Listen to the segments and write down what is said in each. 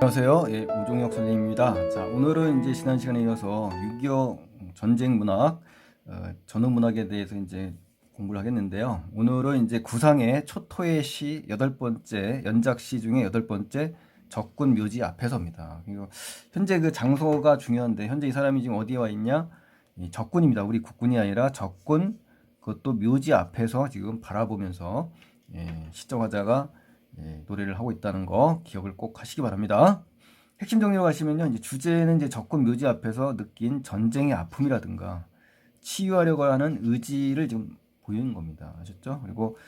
안녕하세요. 예, 우종혁 선생님입니다. 자, 오늘은 이제 지난 시간에 이어서 6.25 전쟁 문학, 전후 문학에 대해서 이제 공부를 하겠는데요. 오늘은 이제 구상의 초토의 시 8번째, 연작시 중에 8번째 적군 묘지 앞에서입니다. 그리고 현재 그 장소가 중요한데, 현재 이 사람이 지금 어디에 와 있냐? 이 적군입니다. 우리 국군이 아니라 적군, 그것도 묘지 앞에서 지금 바라보면서 시청자가 노래를 하고 있다는 거 기억을 꼭 하시기 바랍니다. 핵심 정리로 가시면요, 이제 주제는 이제 적군 묘지 앞에서 느낀 전쟁의 아픔이라든가 치유하려고 하는 의지를 지금 보이는 겁니다. 아셨죠? 그리고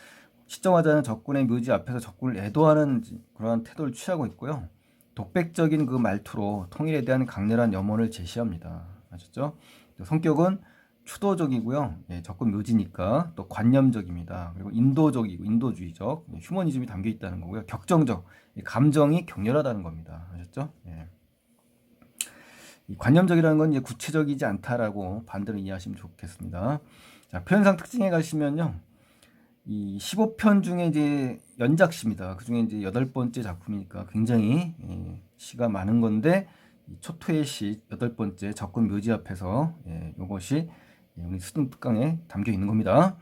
시청하자는 적군의 묘지 앞에서 적군을 애도하는 그러한 태도를 취하고 있고요. 독백적인 그 말투로 통일에 대한 강렬한 염원을 제시합니다. 아셨죠? 성격은 추도적이고요. 적군 묘지니까 또 관념적입니다. 그리고 인도적이고 인도주의적, 휴머니즘이 담겨 있다는 거고요. 격정적, 감정이 격렬하다는 겁니다. 아셨죠? 이 관념적이라는 건 이제 구체적이지 않다라고 반대로 이해하시면 좋겠습니다. 자, 표현상 특징에 가시면요. 이 15편 중에 이제 연작시입니다. 그 중에 이제 8번째 작품이니까 굉장히 시가 많은 건데, 초토의 시 8번째 적군 묘지 앞에서 이것이 우리 수등특강에 담겨 있는 겁니다.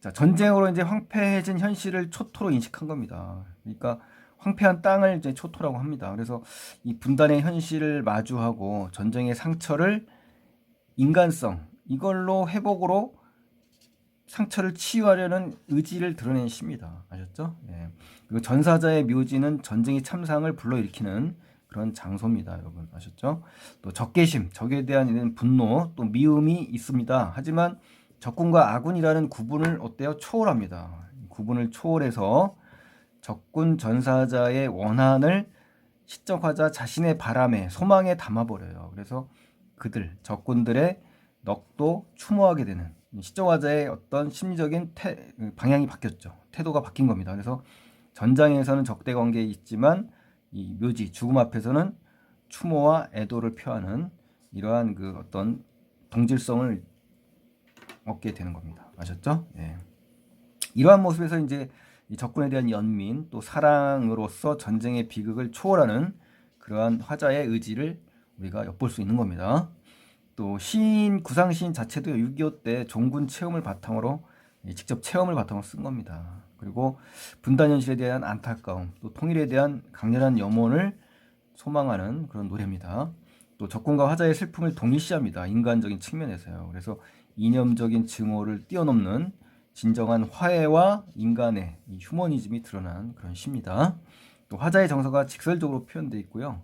자, 전쟁으로 이제 황폐해진 현실을 초토로 인식한 겁니다. 그러니까 황폐한 땅을 이제 초토라고 합니다. 그래서 이 분단의 현실을 마주하고 전쟁의 상처를 인간성, 이걸로 회복으로 상처를 치유하려는 의지를 드러낸 시입니다. 아셨죠? 그리고 전사자의 묘지는 전쟁의 참상을 불러일으키는 그런 장소입니다. 여러분 아셨죠? 또 적개심, 적에 대한 이런 분노, 또 미움이 있습니다. 하지만 적군과 아군이라는 구분을 어때요? 초월합니다. 구분을 초월해서 적군 전사자의 원한을 시적하자 자신의 바람에, 소망에 담아버려요. 그래서 그들, 적군들의 넋도 추모하게 되는, 시적화자의 어떤 심리적인 방향이 바뀌었죠. 태도가 바뀐 겁니다. 그래서 전장에서는 적대 관계에 있지만 이 묘지, 죽음 앞에서는 추모와 애도를 표하는 이러한 그 어떤 동질성을 얻게 되는 겁니다. 아셨죠? 이러한 모습에서 이제 이 적군에 대한 연민, 또 사랑으로서 전쟁의 비극을 초월하는 그러한 화자의 의지를 우리가 엿볼 수 있는 겁니다. 또 시인, 구상 시인 자체도 6.25 때 종군 체험을 바탕으로 직접 체험을 바탕으로 쓴 겁니다. 그리고 분단 현실에 대한 안타까움, 또 통일에 대한 강렬한 염원을 소망하는 그런 노래입니다. 또 적군과 화자의 슬픔을 동일시합니다. 인간적인 측면에서요. 그래서 이념적인 증오를 뛰어넘는 진정한 화해와 인간의 이 휴머니즘이 드러난 그런 시입니다. 또 화자의 정서가 직설적으로 표현되어 있고요.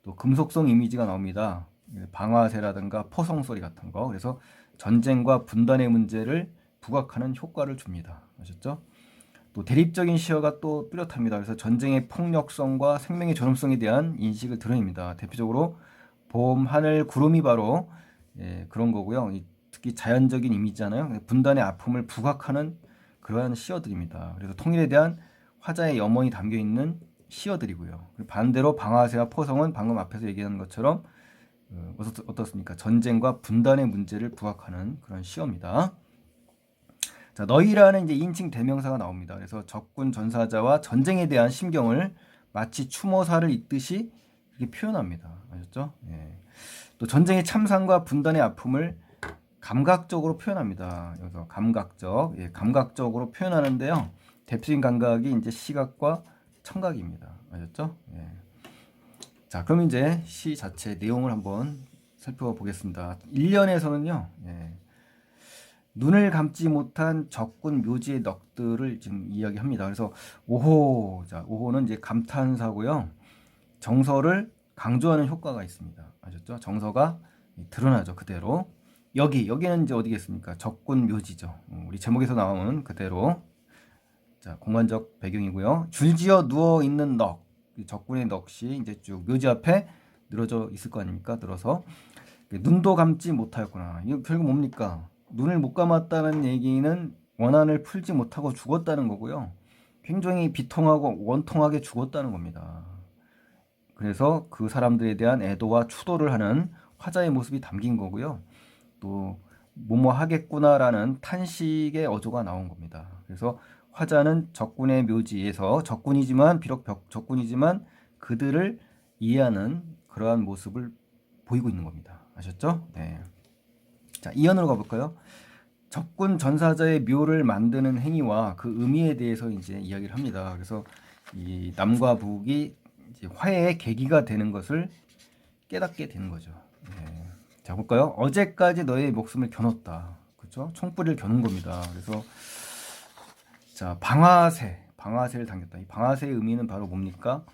또 금속성 이미지가 나옵니다. 방아쇠라든가 포성 소리 같은 거. 그래서 전쟁과 분단의 문제를 부각하는 효과를 줍니다. 아셨죠? 또 대립적인 시어가 또 뚜렷합니다. 그래서 전쟁의 폭력성과 생명의 존엄성에 대한 인식을 드러냅니다. 대표적으로 봄, 하늘, 구름이 바로 그런 거고요. 특히 자연적인 이미지잖아요. 분단의 아픔을 부각하는 그러한 시어들입니다. 그래서 통일에 대한 화자의 염원이 담겨 있는 시어들이고요. 반대로 방아쇠와 포성은 방금 앞에서 얘기한 것처럼 어떻습니까? 전쟁과 분단의 문제를 부각하는 그런 시어입니다. 자, 너희라는 이제 인칭 대명사가 나옵니다. 그래서 적군 전사자와 전쟁에 대한 심경을 마치 추모사를 읽듯이 이렇게 표현합니다. 아셨죠? 또 전쟁의 참상과 분단의 아픔을 감각적으로 표현합니다. 여기서 감각적, 감각적으로 표현하는데요. 대표적인 감각이 이제 시각과 청각입니다. 아셨죠? 자, 그럼 이제 시 자체 내용을 한번 살펴보겠습니다. 1년에서는요, 눈을 감지 못한 적군 묘지의 넋들을 지금 이야기합니다. 그래서 5호, 자, 5호는 이제 감탄사고요. 정서를 강조하는 효과가 있습니다. 아셨죠? 정서가 드러나죠, 그대로. 여기는 이제 어디겠습니까? 적군 묘지죠. 우리 제목에서 나오는 그대로. 자, 공간적 배경이고요. 줄지어 누워 있는 넋, 적군의 넋이 이제 쭉 묘지 앞에 늘어져 있을 거 아닙니까? 늘어서 눈도 감지 못하였구나. 이거 결국 뭡니까? 눈을 못 감았다는 얘기는 원한을 풀지 못하고 죽었다는 거고요. 굉장히 비통하고 원통하게 죽었다는 겁니다. 그래서 그 사람들에 대한 애도와 추도를 하는 화자의 모습이 담긴 거고요. 또 뭐뭐 하겠구나라는 탄식의 어조가 나온 겁니다. 그래서 화자는 적군의 묘지에서 적군이지만 비록 적군이지만 그들을 이해하는 그러한 모습을 보이고 있는 겁니다. 아셨죠? 네. 자, 이연으로 가볼까요? 적군 전사자의 묘를 만드는 행위와 그 의미에 대해서 이제 이야기를 합니다. 그래서 이 남과 북이 이제 화해의 계기가 되는 것을 깨닫게 되는 거죠. 네. 자, 볼까요? 어제까지 너의 목숨을 겨눴다. 그렇죠? 총뿌리를 겨눈 겁니다. 그래서 자, 방아쇠를 당겼다. 이 방아쇠의 의미는 바로 뭡니까?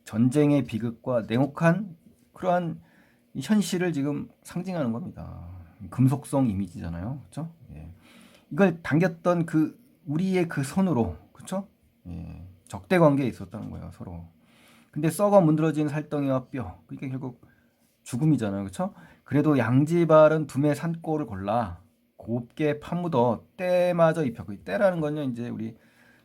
전쟁의 비극과 냉혹한 그러한 현실을 지금 상징하는 겁니다. 금속성 이미지잖아요. 그렇죠? 예. 이걸 당겼던 그 우리의 그 손으로, 그렇죠? 예. 적대 관계에 있었다는 거예요, 서로. 근데 썩어 문드러진 살덩이와 뼈, 그게 결국 죽음이잖아요, 그렇죠? 그래도 양지발은 두매 산골을 골라 곱게 파묻어 때마저 입혀. 그 때라는 건요, 이제 우리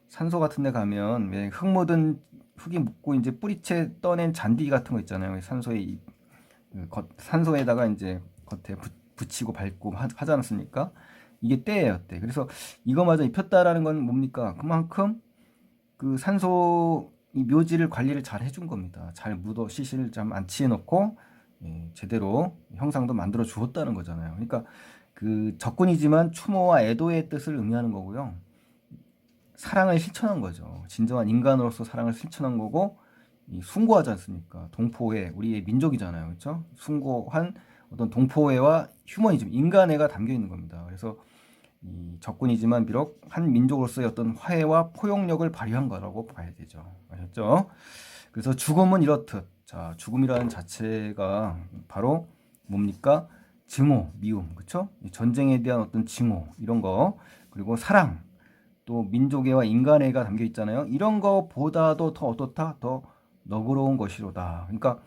산소 같은 데 가면 왜 흙 묻은 흙이 묻고 이제 뿌리채 떠낸 잔디 같은 거 있잖아요. 산소에다가 이제 겉에 붙이고 밟고 하지 않았습니까? 이게 때예요, 때. 그래서 이거마저 입혔다라는 건 뭡니까? 그만큼 그 산소 이 묘지를 관리를 잘 해준 겁니다. 잘 묻어 시신을 좀 안치해 놓고 제대로 형상도 만들어 주었다는 거잖아요. 그러니까 그 적군이지만 추모와 애도의 뜻을 의미하는 거고요. 사랑을 실천한 거죠. 진정한 인간으로서 사랑을 실천한 거고 숭고하지 않습니까? 동포애 우리의 민족이잖아요, 그렇죠? 숭고한 어떤 동포애와 휴머니즘, 인간애가 담겨 있는 겁니다. 그래서 이 적군이지만 비록 한 민족으로서의 어떤 화해와 포용력을 발휘한 거라고 봐야 되죠. 아셨죠? 그래서 죽음은 이렇듯, 자, 죽음이라는 자체가 바로 뭡니까? 증오, 미움, 그렇죠? 전쟁에 대한 어떤 증오 이런 거, 그리고 사랑, 또 민족애와 인간애가 담겨 있잖아요. 이런 거보다도 더 어떻다? 더 너그러운 것이로다. 그러니까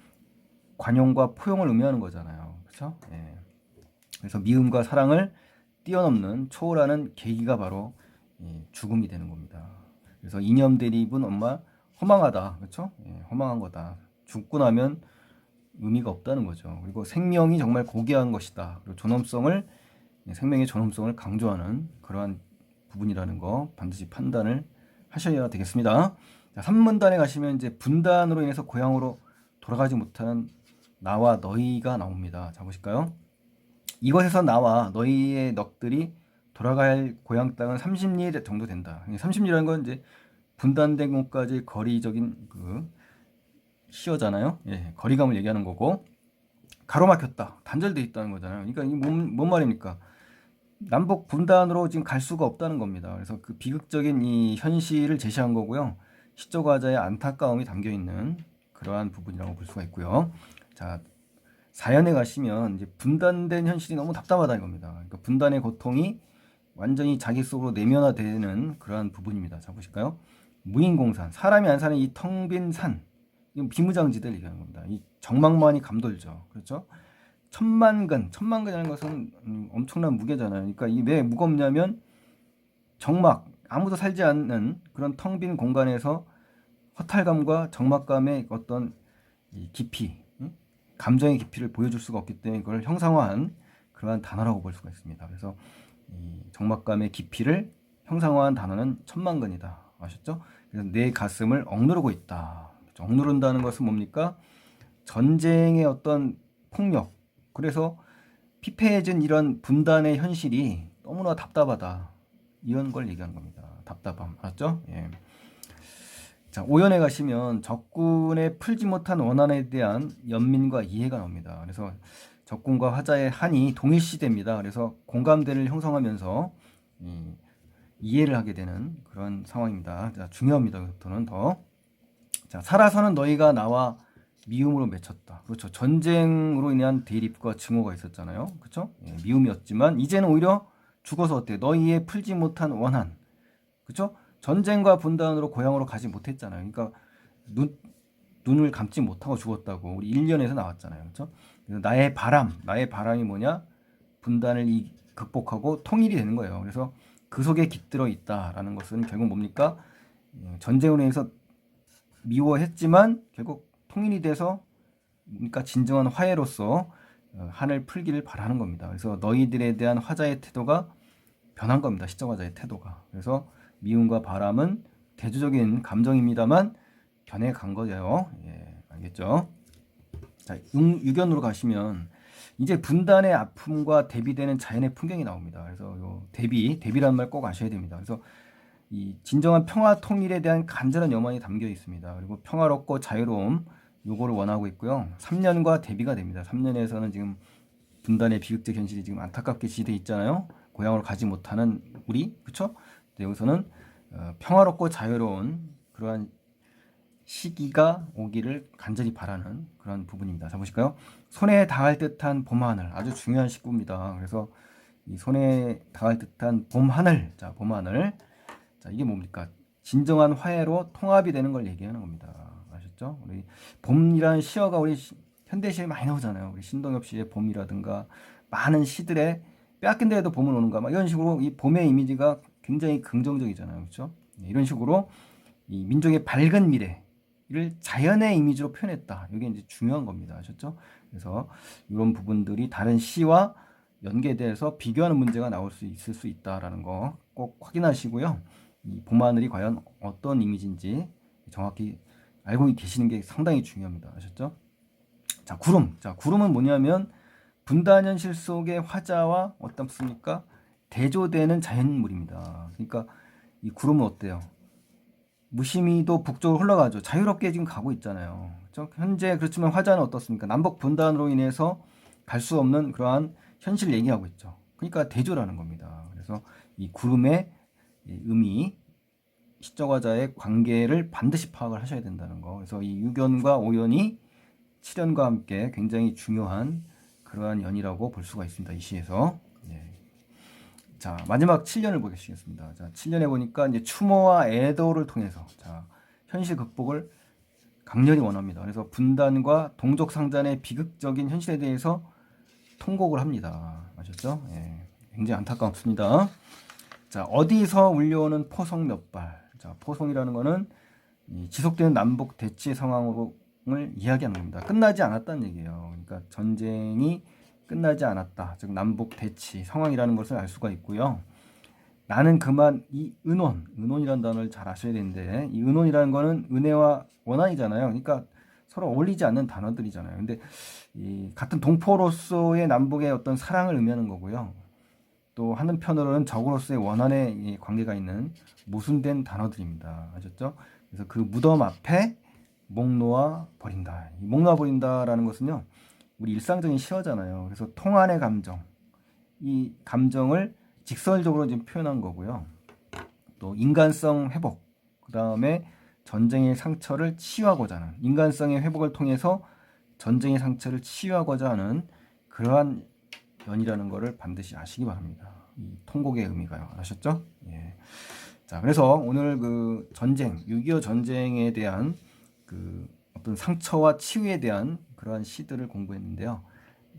관용과 포용을 의미하는 거잖아요. 그렇죠? 예. 그래서 미움과 사랑을 뛰어넘는 초월하는 계기가 바로 죽음이 되는 겁니다. 그래서 이념 대립은 엄마 허망하다. 그렇죠? 예, 허망한 거다. 죽고 나면 의미가 없다는 거죠. 그리고 생명이 정말 고귀한 것이다. 그리고 생명의 존엄성을 강조하는 그러한 부분이라는 거 반드시 판단을 하셔야 되겠습니다. 자, 3문단에 가시면 이제 분단으로 인해서 고향으로 돌아가지 못하는 나와 너희가 나옵니다. 자, 보실까요? 이것에서 나와 너희의 넋들이 돌아갈 고향 땅은 30리 정도 된다. 30리라는 건 이제 분단된 곳까지 거리적인 그 시어잖아요. 예, 거리감을 얘기하는 거고 가로막혔다. 단절돼 있다는 거잖아요. 그러니까 이게 뭔 말입니까? 남북 분단으로 지금 갈 수가 없다는 겁니다. 그래서 그 비극적인 이 현실을 제시한 거고요. 시조가자의 안타까움이 담겨 있는 그러한 부분이라고 볼 수가 있고요. 자, 사연에 가시면 이제 분단된 현실이 너무 답답하다는 겁니다. 그러니까 분단의 고통이 완전히 자기 속으로 내면화되는 그러한 부분입니다. 자, 보실까요? 무인공산, 사람이 안 사는 이 텅 빈 산, 이건 비무장지대를 얘기하는 겁니다. 이 적막만이 감돌죠. 그렇죠? 천만근이라는 것은 엄청난 무게잖아요. 그러니까 이 왜 무겁냐면 적막, 아무도 살지 않는 그런 텅 빈 공간에서 허탈감과 적막감의 어떤 이 깊이, 감정의 깊이를 보여줄 수가 없기 때문에 그걸 형상화한 그러한 단어라고 볼 수가 있습니다. 그래서 이 적막감의 깊이를 형상화한 단어는 천만근이다. 아셨죠? 그래서 내 가슴을 억누르고 있다. 억누른다는 것은 뭡니까? 전쟁의 어떤 폭력, 그래서 피폐해진 이런 분단의 현실이 너무나 답답하다. 이런 걸 얘기하는 겁니다. 답답함. 알았죠? 예. 자, 5연에 가시면 적군의 풀지 못한 원한에 대한 연민과 이해가 나옵니다. 그래서 적군과 화자의 한이 동일시됩니다. 그래서 공감대를 형성하면서 이해를 하게 되는 그런 상황입니다. 자, 중요합니다. 이것부터는 더. 자, 살아서는 너희가 나와 미움으로 맺혔다. 그렇죠. 전쟁으로 인한 대립과 증오가 있었잖아요. 그렇죠? 예, 미움이었지만 이제는 오히려 죽어서 어때? 너희의 풀지 못한 원한. 그렇죠? 전쟁과 분단으로 고향으로 가지 못했잖아요. 그러니까 눈을 감지 못하고 죽었다고 우리 1년에서 나왔잖아요. 그렇죠? 그래서 나의 바람이 뭐냐? 분단을 극복하고 통일이 되는 거예요. 그래서 그 속에 깃들어 있다라는 것은 결국 뭡니까? 전쟁으로 인해서 미워했지만 결국 통일이 돼서 그러니까 진정한 화해로서 한을 풀기를 바라는 겁니다. 그래서 너희들에 대한 화자의 태도가 변한 겁니다. 시정화자의 태도가. 그래서 미움과 바람은 대조적인 감정입니다만 변해간 거예요. 예, 알겠죠? 자, 유견으로 가시면 이제 분단의 아픔과 대비되는 자연의 풍경이 나옵니다. 그래서 요 대비라는 말 꼭 아셔야 됩니다. 그래서 이 진정한 평화 통일에 대한 간절한 염원이 담겨 있습니다. 그리고 평화롭고 자유로움 요거를 원하고 있고요. 3년과 대비가 됩니다. 3년에서는 지금 분단의 비극적 현실이 지금 안타깝게 지돼 있잖아요. 고향으로 가지 못하는 우리, 그렇죠? 여기서는 평화롭고 자유로운 그러한 시기가 오기를 간절히 바라는 그런 부분입니다. 자, 보실까요? 손에 닿을 듯한 봄하늘, 아주 중요한 시구입니다. 그래서 이 손에 닿을 듯한 봄하늘, 자, 봄하늘, 자, 이게 뭡니까? 진정한 화해로 통합이 되는 걸 얘기하는 겁니다. 아셨죠? 우리 봄이라는 시어가 우리 현대시에 많이 나오잖아요. 우리 신동엽 씨의 봄이라든가 많은 시들에 빼앗긴 데에도 봄은 오는가 막 이런 식으로 이 봄의 이미지가 굉장히 긍정적이잖아요. 그렇죠? 이런 식으로 이 민족의 밝은 미래를 자연의 이미지로 표현했다. 이게 이제 중요한 겁니다. 아셨죠? 그래서 이런 부분들이 다른 시와 연계돼서 비교하는 문제가 나올 수 있을 수 있다라는 거 꼭 확인하시고요. 이 봄하늘이 과연 어떤 이미지인지 정확히 알고 계시는 게 상당히 중요합니다. 아셨죠? 자, 구름. 자, 구름은 뭐냐면 분단 현실 속의 화자와 어떻습니까? 대조되는 자연물입니다. 그러니까 이 구름은 어때요? 무심히도 북쪽으로 흘러가죠. 자유롭게 지금 가고 있잖아요. 그렇죠? 현재 그렇지만 화자는 어떻습니까? 남북 분단으로 인해서 갈 수 없는 그러한 현실을 얘기하고 있죠. 그러니까 대조라는 겁니다. 그래서 이 구름의 의미, 시적 화자의 관계를 반드시 파악을 하셔야 된다는 거. 그래서 이 유견과 오연이 7연과 함께 굉장히 중요한 그러한 연이라고 볼 수가 있습니다. 이 시에서. 네. 자, 마지막 7년을 보겠습니다. 자, 7년에 보니까 이제 추모와 애도를 통해서 자, 현실 극복을 강렬히 원합니다. 그래서 분단과 동족 상잔의 비극적인 현실에 대해서 통곡을 합니다. 아셨죠? 예, 굉장히 안타깝습니다. 자, 어디서 울려오는 포성 몇 발. 자, 포성이라는 거는 이 지속되는 남북 대치 상황을 이야기하는 겁니다. 끝나지 않았다는 얘기예요. 그러니까 전쟁이 끝나지 않았다. 즉 남북 대치 상황이라는 것을 알 수가 있고요. 나는 그만 이 은원이라는 단어를 잘 아셔야 되는데 이 은원이라는 거는 은혜와 원한이잖아요. 그러니까 서로 어울리지 않는 단어들이잖아요. 근데 이 같은 동포로서의 남북의 어떤 사랑을 의미하는 거고요. 또 한편으로는 적으로서의 원한의 관계가 있는 모순된 단어들입니다. 아셨죠? 그래서 그 무덤 앞에 목 놓아 버린다. 이 목 놓아 버린다라는 것은요. 우리 일상적인 시어잖아요. 그래서 통안의 감정, 이 감정을 직설적으로 지금 표현한 거고요. 또 인간성 회복, 그 다음에 전쟁의 상처를 치유하고자 하는 인간성의 회복을 통해서 전쟁의 상처를 치유하고자 하는 그러한 연이라는 것을 반드시 아시기 바랍니다. 이 통곡의 의미가요. 아셨죠? 예. 자, 그래서 오늘 그 전쟁, 6.25 전쟁에 대한 그 어떤 상처와 치유에 대한 그러한 시들을 공부했는데요.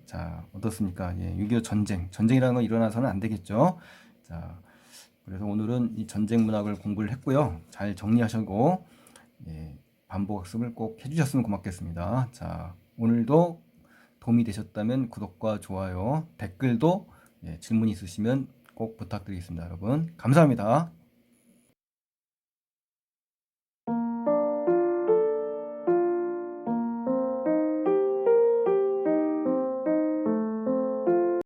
자, 어떻습니까? 예, 6.25 전쟁이라는 건 일어나서는 안 되겠죠. 자, 그래서 오늘은 이 전쟁 문학을 공부를 했고요. 잘 정리하시고 예, 반복 학습을 꼭 해주셨으면 고맙겠습니다. 자, 오늘도 도움이 되셨다면 구독과 좋아요, 댓글도 예, 질문 있으시면 꼭 부탁드리겠습니다. 여러분 감사합니다.